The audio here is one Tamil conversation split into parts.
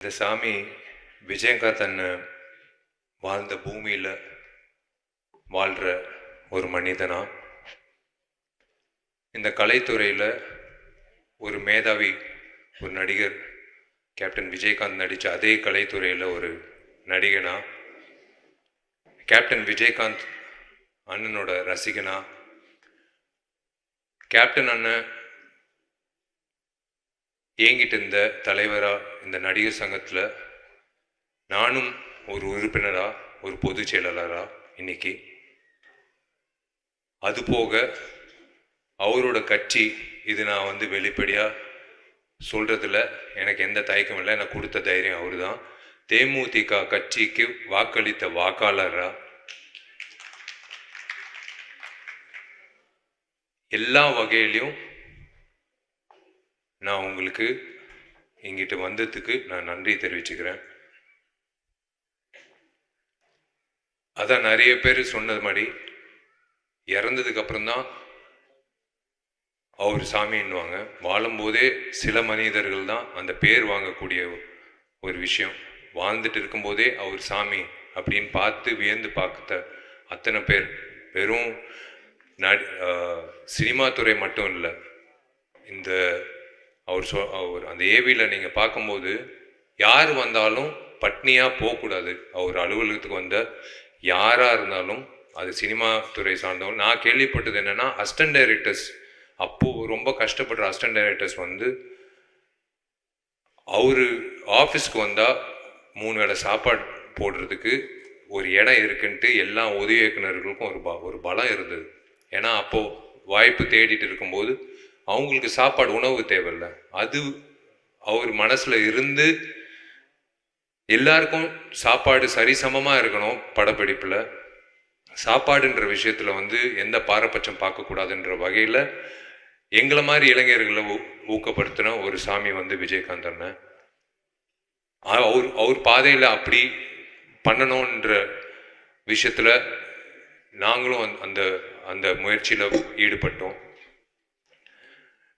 இந்த சாமி விஜயகாந்த் அண்ணன் வாழ்ந்த பூமியில் வாழ்கிற ஒரு மனிதனா, இந்த கலைத்துறையில் ஒரு மேதாவி, ஒரு நடிகர், கேப்டன் விஜயகாந்த் நடித்த அதே கலைத்துறையில் ஒரு நடிகனா, கேப்டன் விஜயகாந்த் அண்ணனோட ரசிகனா, கேப்டன் அண்ணன் ஏங்கிட்டு இருந்த தலைவராக இந்த நடிகர் சங்கத்தில் நானும் ஒரு உறுப்பினராக, ஒரு பொதுச் செயலாளராக இன்னைக்கு, அதுபோக அவரோட கட்சி, இது நான் வெளிப்படையாக சொல்கிறதுல எனக்கு எந்த தயக்கம் இல்லை. எனக்கு கொடுத்த தைரியம் அவர் தான். தேமுதிக கட்சிக்கு வாக்களித்த வாக்காளராக எல்லா வகையிலையும் நான் உங்களுக்கு இங்கிட்டு வந்ததுக்கு நான் நன்றி தெரிவிச்சுக்கிறேன். அதான் நிறைய பேர் சொன்னது மாதிரி இறந்ததுக்கு அப்புறம்தான் அவர் சாமின்னுவாங்க. வாழும்போதே சில மனிதர்கள் தான் அந்த பேர் வாங்கக்கூடிய ஒரு விஷயம். வாழ்ந்துட்டு இருக்கும்போதே அவர் சாமி அப்படின்னு பார்த்து வியந்து பார்த்த அத்தனை பேர் வெறும் சினிமா துறை மட்டும் இல்லை. இந்த அவர் அந்த ஏவியில் நீங்கள் பார்க்கும்போது யார் வந்தாலும் பட்னியாக போகக்கூடாது. அவர் அலுவலகத்துக்கு வந்த யாராக இருந்தாலும், அது சினிமா துறை சார்ந்தவங்க. நான் கேள்விப்பட்டது என்னென்னா, அசிஸ்டன்ட் டைரக்டர்ஸ், அப்போது ரொம்ப கஷ்டப்படுற அசிஸ்டன்ட் டைரக்டர்ஸ் அவர் ஆஃபீஸ்க்கு வந்தால் 3 வேளை சாப்பாடு போடுறதுக்கு ஒரு இடம் இருக்குன்ட்டு எல்லா உதவி இயக்குநர்களுக்கும் ஒரு பலம் இருந்தது. ஏன்னா அப்போது வாய்ப்பு தேடிட்டு இருக்கும்போது அவங்களுக்கு சாப்பாடு, உணவு தேவையில்லை. அது அவர் மனசில் இருந்து எல்லாருக்கும் சாப்பாடு சரிசமமாக இருக்கணும். படப்பிடிப்பில் சாப்பாடுன்ற விஷயத்தில் எந்த பாரபட்சம் பார்க்கக்கூடாதுன்ற வகையில் எங்களை மாதிரி இளைஞர்களை ஊக்கப்படுத்தின ஒரு சாமி விஜயகாந்த் அண்ணன். அவர் பாதையில் அப்படி பண்ணணுன்ற விஷயத்தில் நாங்களும் அந்த அந்த முயற்சியில் ஈடுபட்டோம்.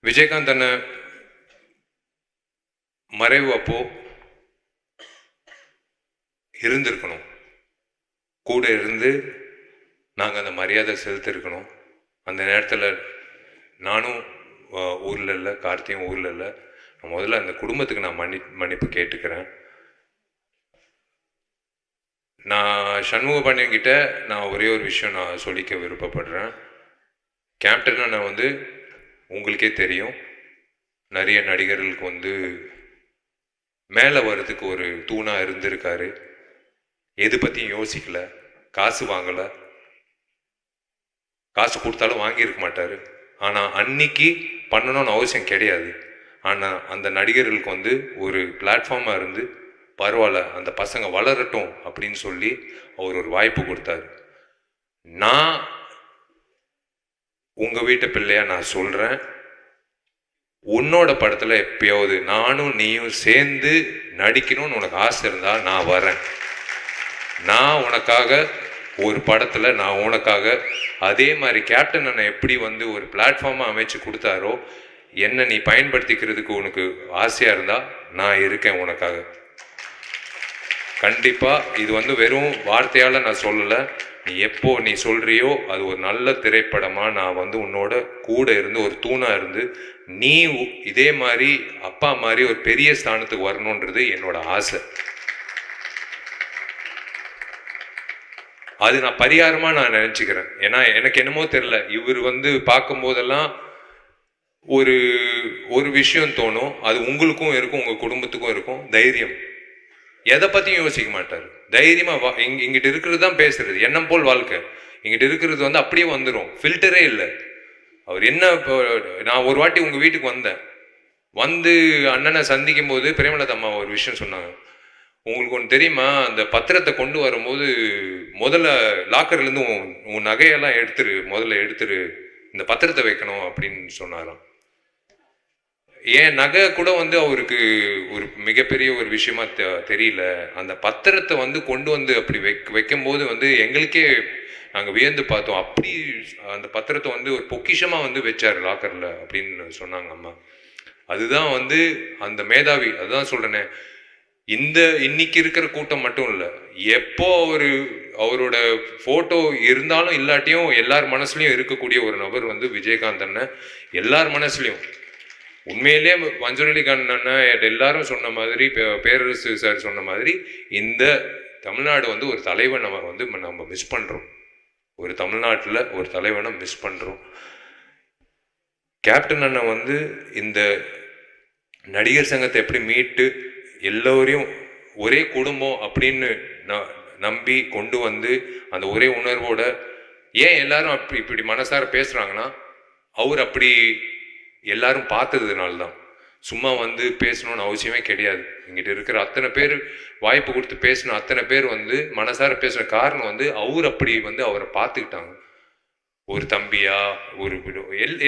விஜயகாந்த் அண்ணன் மறைவு அப்போ இருந்திருக்கணும், கூட இருந்து நாங்கள் அந்த மரியாதை செலுத்திருக்கணும். அந்த நேரத்தில் நானும் ஊரில் இல்லை, கார்த்தியும் ஊரில் இல்லை. முதல்ல அந்த குடும்பத்துக்கு நான் மன்னிப்பு கேட்டுக்கிறேன். நான் சண்முக பாண்டியன்கிட்ட நான் ஒரே ஒரு விஷயம் நான் சொல்லிக்க விருப்பப்படுறேன். கேப்டன் அண்ணன் உங்களுக்கே தெரியும், நிறைய நடிகர்களுக்கு மேலே வர்றதுக்கு ஒரு தூணாக இருந்திருக்காரு. எது பற்றியும் யோசிக்கலை, காசு வாங்கலை, காசு கொடுத்தாலும் வாங்கியிருக்க மாட்டார். ஆனால் அன்னைக்கு பண்ணணும்னு அவசியம் கிடையாது. ஆனால் அந்த நடிகர்களுக்கு ஒரு பிளாட்ஃபார்மாக இருந்து, பரவாயில்ல அந்த பசங்க வளரட்டும் அப்படின்னு சொல்லி அவர் ஒரு வாய்ப்பு கொடுத்தாரு. நான் உங்கள் வீட்டு பிள்ளையா நான் சொல்கிறேன், உன்னோட படத்தில் எப்பயாவது நானும் நீயும் சேர்ந்து நடிக்கணும்னு உனக்கு ஆசை இருந்தால் நான் வரேன். நான் உனக்காக ஒரு படத்தில் நான் உனக்காக அதே மாதிரி கேப்டன் அண்ணன் எப்படி ஒரு பிளாட்ஃபார்மாக அமைச்சு கொடுத்தாரோ, என்னை நீ பயன்படுத்திக்கிறதுக்கு உனக்கு ஆசையாக இருந்தால் நான் இருக்கேன் உனக்காக. கண்டிப்பாக இது வெறும் வார்த்தையால் நான் சொல்லலை. நீ எப்போ நீ சொல்கிறியோ அது ஒரு நல்ல திரைப்படமாக நான் உன்னோட கூட இருந்து ஒரு தூணாக இருந்து நீ இதே மாதிரி அப்பா மாதிரி ஒரு பெரிய ஸ்தானத்துக்கு வரணுன்றது என்னோட ஆசை. அது நான் பரிகாரமாக நான் நினச்சிக்கிறேன். ஏன்னா எனக்கு என்னமோ தெரில, இவர் பார்க்கும்போதெல்லாம் ஒரு ஒரு விஷயம் தோணும். அது உங்களுக்கும் இருக்கும், உங்கள் குடும்பத்துக்கும் இருக்கும். தைரியம், எதை பற்றியும் யோசிக்க மாட்டார். தைரியமாக இங்கிட்ட இருக்கிறது தான் பேசுறது, எண்ணம் போல் வாழ்க்கை. இங்கிட்ட இருக்கிறது அப்படியே வந்துடும், ஃபில்டரே இல்லை. அவர் என்ன, இப்போ நான் ஒரு வாட்டி உங்கள் வீட்டுக்கு வந்தேன். அண்ணனை சந்திக்கும் போது பிரேமலதா அம்மா ஒரு விஷயம் சொன்னாங்க. உங்களுக்கு ஒன்று தெரியுமா, அந்த பத்திரத்தை கொண்டு வரும்போது முதல்ல லாக்கர்லேருந்து உன் நகையெல்லாம் முதல்ல எடுத்துரு, இந்த பத்திரத்தை வைக்கணும் அப்படின்னு சொன்னாராம். ஏன் நகை கூட அவருக்கு ஒரு மிகப்பெரிய ஒரு விஷயமா தெரியல. அந்த பத்திரத்தை கொண்டு அப்படி வைக்கும்போது எங்களுக்கே நாங்கள் வியந்து பார்த்தோம். அப்படி அந்த பத்திரத்தை ஒரு பொக்கிஷமாக வச்சார் லாக்கரில் அப்படின்னு சொன்னாங்க அம்மா. அதுதான் அந்த மேதாவி. அதுதான் சொல்கிறேனே, இன்னைக்கு இருக்கிற கூட்டம் மட்டும் இல்லை, எப்போ அவரோட போட்டோ இருந்தாலும் இல்லாட்டியும் எல்லார் மனசுலயும் இருக்கக்கூடிய ஒரு நபர் வந்து விஜயகாந்த் அண்ணன். எல்லார் மனசுலயும் உண்மையிலே மன்சூர் அண்ணன் எல்லாரும் சொன்ன மாதிரி, பேரரசு சார் சொன்ன மாதிரி, இந்த தமிழ்நாடு வந்து ஒரு தலைவன் நம்ம மிஸ் பண்றோம். ஒரு தமிழ்நாட்டில் ஒரு தலைவனை மிஸ் பண்றோம். கேப்டன் அண்ணன் வந்து இந்த நடிகர் சங்கத்தை எப்படி மீட்டு எல்லோரையும் ஒரே குடும்பம் அப்படின்னு நம்பி கொண்டு வந்து அந்த ஒரே உணர்வோட, ஏன் எல்லாரும் இப்படி மனசார பேசுறாங்கன்னா, அவர் அப்படி எல்லாரும் பார்த்ததுனால தான். சும்மா வந்து பேசணும்னு அவசியமே கிடையாது. இங்கிட்ட இருக்கிற அத்தனை பேர் வாய்ப்பு கொடுத்து பேசின அத்தனை பேர் வந்து மனசார பேசுற காரணம் வந்து அவர் அப்படி வந்து அவரை பார்த்துக்கிட்டாங்க. ஒரு தம்பியா,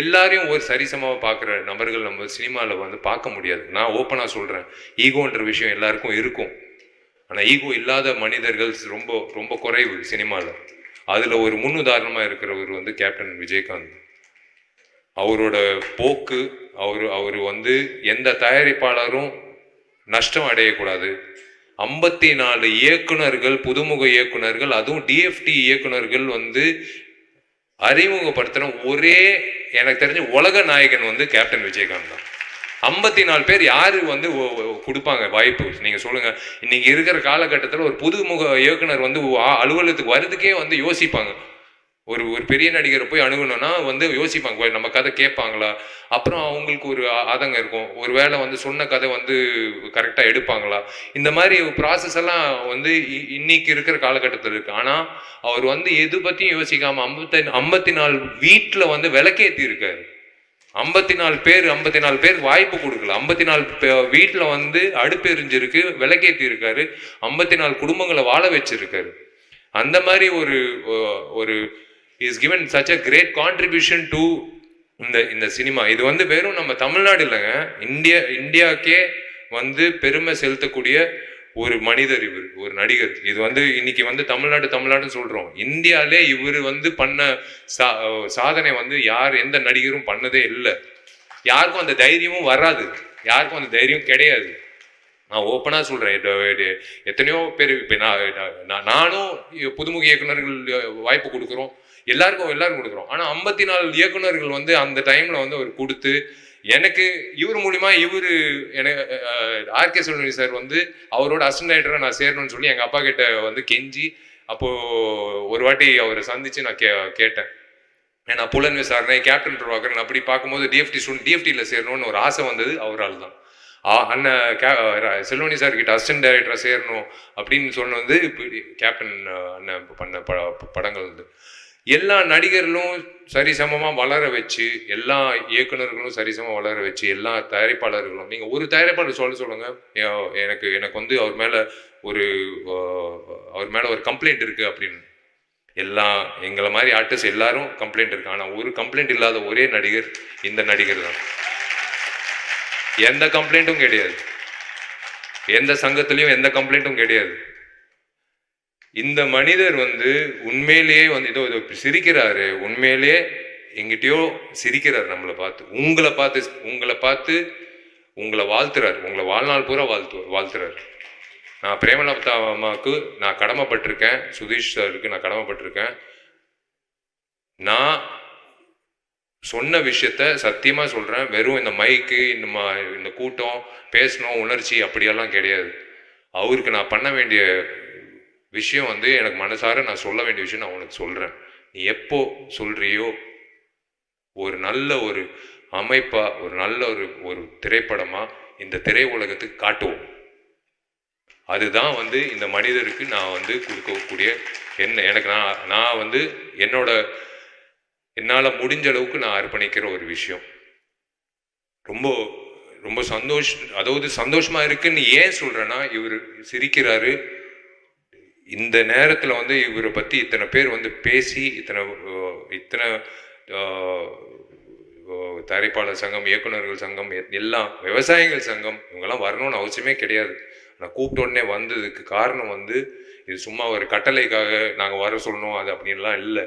எல்லாரையும் ஒரு சரிசமாக பார்க்குற நபர்கள் நம்ம சினிமாவில் வந்து பார்க்க முடியாது. நான் ஓப்பனாக சொல்கிறேன், ஈகோன்ற விஷயம் எல்லாருக்கும் இருக்கும். ஆனால் ஈகோ இல்லாத மனிதர்கள் ரொம்ப ரொம்ப குறைவு சினிமாவில். அதில் ஒரு முன்னுதாரணமாக இருக்கிறவர் வந்து கேப்டன் விஜயகாந்த். அவரோட போக்கு, அவர் வந்து எந்த தயாரிப்பாளரும் நஷ்டம் அடையக்கூடாது. 54 இயக்குனர்கள், புதுமுக இயக்குனர்கள், அதுவும் டிஎஃப்டி இயக்குனர்கள் வந்து அறிமுகப்படுத்தின ஒரே எனக்கு தெரிஞ்ச உலக நாயகன் வந்து கேப்டன் விஜயகாந்த் தான். 54 பேர் யாரு வந்து கொடுப்பாங்க வாய்ப்பு? நீங்க சொல்லுங்க. இன்னைக்கு இருக்கிற காலகட்டத்தில் ஒரு புதுமுக இயக்குனர் வந்து அலுவலகத்துக்கு வர்றதுக்கே வந்து யோசிப்பாங்க. ஒரு பெரிய நடிகரை போய் அணுகணும்னா வந்து யோசிப்பாங்க, நம்ம கதை கேட்பாங்களா, அப்புறம் அவங்களுக்கு ஒரு ஆதங்கம் இருக்கும், ஒரு வேளை வந்து சொன்ன கதை வந்து கரெக்டாக எடுப்பாங்களா, இந்த மாதிரி ப்ராசஸ் எல்லாம் வந்து இன்னைக்கு இருக்கிற காலகட்டத்தில் இருக்கு. ஆனால் அவர் வந்து எது பற்றியும் யோசிக்காம 54 வீட்டில் வந்து விளக்கேற்றி இருக்காரு. 54 பேர் வாய்ப்பு கொடுக்கல. 54 வீட்டில் வந்து அடுப்பு எரிஞ்சிருக்கு, விளக்கேற்றி இருக்காரு. 54 குடும்பங்களை வாழ வச்சிருக்காரு. அந்த மாதிரி ஒரு is given such a great contribution to இந்த சினிமா. இது வந்து வெறும் நம்ம தமிழ்நாடு இல்லைங்க, இந்தியாக்கே வந்து பெருமை செலுத்தக்கூடிய ஒரு மனிதர் இவர், ஒரு நடிகர். இது வந்து இன்னைக்கு வந்து தமிழ்நாடுன்னு சொல்றோம். இந்தியாவிலே இவர் வந்து பண்ண சாதனை வந்து எந்த நடிகரும் பண்ணதே இல்லை. யாருக்கும் அந்த தைரியமும் வராது, யாருக்கும் அந்த தைரியம் கிடையாது. நான் ஓப்பனாக சொல்கிறேன். எத்தனையோ பேர் இப்போ நானும் புதுமுக இயக்குநர்கள் வாய்ப்பு கொடுக்குறோம், எல்லாரும் கொடுக்குறோம். ஆனால் 54 இயக்குநர்கள் வந்து அந்த டைமில் வந்து அவர் கொடுத்து, எனக்கு இவர் மூலிமா எனக்கு ஆர்கே செல்வமணி சார் வந்து அவரோட அசிஸ்டன்ட் டைரக்டராக நான் சேரணும்னு சொல்லி எங்கள் அப்பா கிட்ட வந்து கெஞ்சி, அப்போது ஒரு வாட்டி அவரை சந்தித்து நான் கேட்டேன். நான் புலன் விசாரணை, கேப்டன் பிரபாகரன் அப்படி பார்க்கும்போது டிஎஃப்டியில் சேரணும்னு ஒரு ஆசை வந்தது அவரால் தான். அண்ணன் செல்வமணி சார் கிட்ட அசிஸ்டன்ட் டைரக்டராக சேரணும் அப்படின்னு சொன்னது இப்படி கேப்டன் அண்ணன் பண்ண படங்கள் வந்து எல்லா நடிகர்களும் சரிசமமாக வளர வச்சு, எல்லா இயக்குநர்களும் சரிசமமாக வளர வச்சு, எல்லா தயாரிப்பாளர்களும், நீங்கள் ஒரு தயாரிப்பாளர் சொல்லுங்க, எனக்கு வந்து அவர் மேலே ஒரு கம்ப்ளைண்ட் இருக்குது அப்படின்னு. எங்களை மாதிரி ஆர்டிஸ்ட் எல்லாரும் கம்ப்ளைண்ட் இருக்கு. ஆனால் ஒரு கம்ப்ளைண்ட் இல்லாத ஒரே நடிகர் இந்த நடிகர் தான். எந்த கம்ப்ளைண்ட்டும் கிடையாது, எந்த சங்கத்திலையும் எந்த கம்ப்ளைண்ட்டும் கிடையாது. இந்த மனிதர் வந்து உண்மையிலேயே வந்து இதோ சிரிக்கிறாரு, உண்மையிலேயே எங்கிட்டயோ சிரிக்கிறார். நம்மளை பார்த்து உங்களை பார்த்து உங்களை வாழ்த்துறாரு, உங்களை வாழ்நாள் பூரா வாழ்த்துறாரு. நான் பிரேமலதா அம்மாவுக்கு நான் கடமைப்பட்டிருக்கேன், சுதீஷ் சாருக்கு நான் கடமைப்பட்டிருக்கேன். நான் சொன்ன விஷயத்த சத்தியமாக சொல்கிறேன். வெறும் இந்த மைக்கு, இந்த கூட்டம், பேசணும், உணர்ச்சி அப்படியெல்லாம் கிடையாது. அவருக்கு நான் பண்ண வேண்டிய விஷயம் வந்து எனக்கு மனசார நான் சொல்ல வேண்டிய விஷயம் நான் உனக்கு சொல்கிறேன். நீ எப்போ சொல்கிறியோ ஒரு நல்ல ஒரு அமைப்பாக, ஒரு நல்ல ஒரு திரைப்படமாக இந்த திரை உலகத்துக்கு காட்டுவோம். அதுதான் வந்து இந்த மனிதருக்கு நான் வந்து கொடுக்கக்கூடிய எனக்கு நான் வந்து என்னால் முடிஞ்ச அளவுக்கு நான் அர்ப்பணிக்கிற ஒரு விஷயம். ரொம்ப ரொம்ப சந்தோஷமாக இருக்குன்னு ஏன் சொல்கிறேன்னா, இவர் சிரிக்கிறாரு. இந்த நேரத்தில் வந்து இவரை பற்றி இத்தனை பேர் வந்து பேசி, இத்தனை தயாரிப்பாளர் சங்கம், இயக்குநர்கள் சங்கம், எல்லாம் விவசாயிகள் சங்கம், இவங்கெல்லாம் வரணும்னு அவசியமே கிடையாது. நான் கூப்பிட்ட உடனே வந்ததுக்கு காரணம் வந்து இது சும்மா ஒரு கட்டளைக்காக நாங்கள் வர சொல்லணும் அது அப்படின்லாம் இல்லை.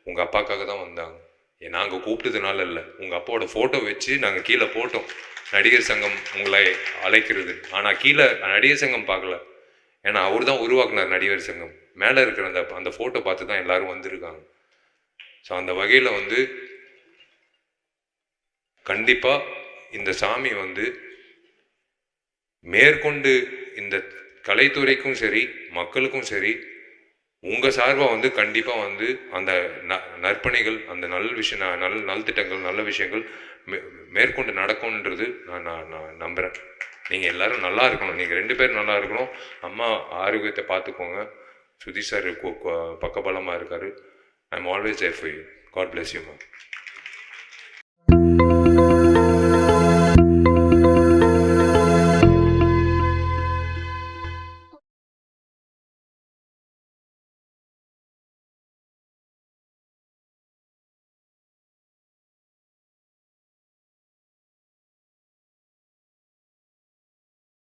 உங்கள் அப்பாக்காக தான் வந்தாங்க. நாங்கள் கூப்பிட்டதுனால இல்லை, உங்கள் அப்பாவோட ஃபோட்டோ வச்சு நாங்கள் கீழே போட்டோம். நடிகர் சங்கம் உங்களை அழைக்கிறது. ஆனால் கீழே நடிகர் சங்கம் பார்க்கல, ஏன்னா அவர் தான் உருவாக்குனார் நடிகர் சங்கம். மேலே இருக்கிற அந்த ஃபோட்டோ பார்த்து தான் எல்லாரும் வந்திருக்காங்க. ஸோ அந்த வகையில் வந்து கண்டிப்பாக இந்த சாமி வந்து மேற்கொண்டு இந்த கலைத்துறைக்கும் சரி மக்களுக்கும் சரி உங்கள் சார்பாக வந்து கண்டிப்பாக வந்து அந்த நற்பணிகள், அந்த நல்ல விஷயம், நல்திட்டங்கள், நல்ல விஷயங்கள் மேற்கொண்டு நடக்கும்ன்றது நான் நம்புகிறேன். நீங்கள் எல்லோரும் நல்லா இருக்கணும், நீங்கள் 2 பேரும் நல்லா இருக்கணும். அம்மா ஆரோக்கியத்தை பார்த்துக்கோங்க. சுதீஷ் சார் பக்கபலமாக இருக்கார். I am always there for you. God bless you ma'am.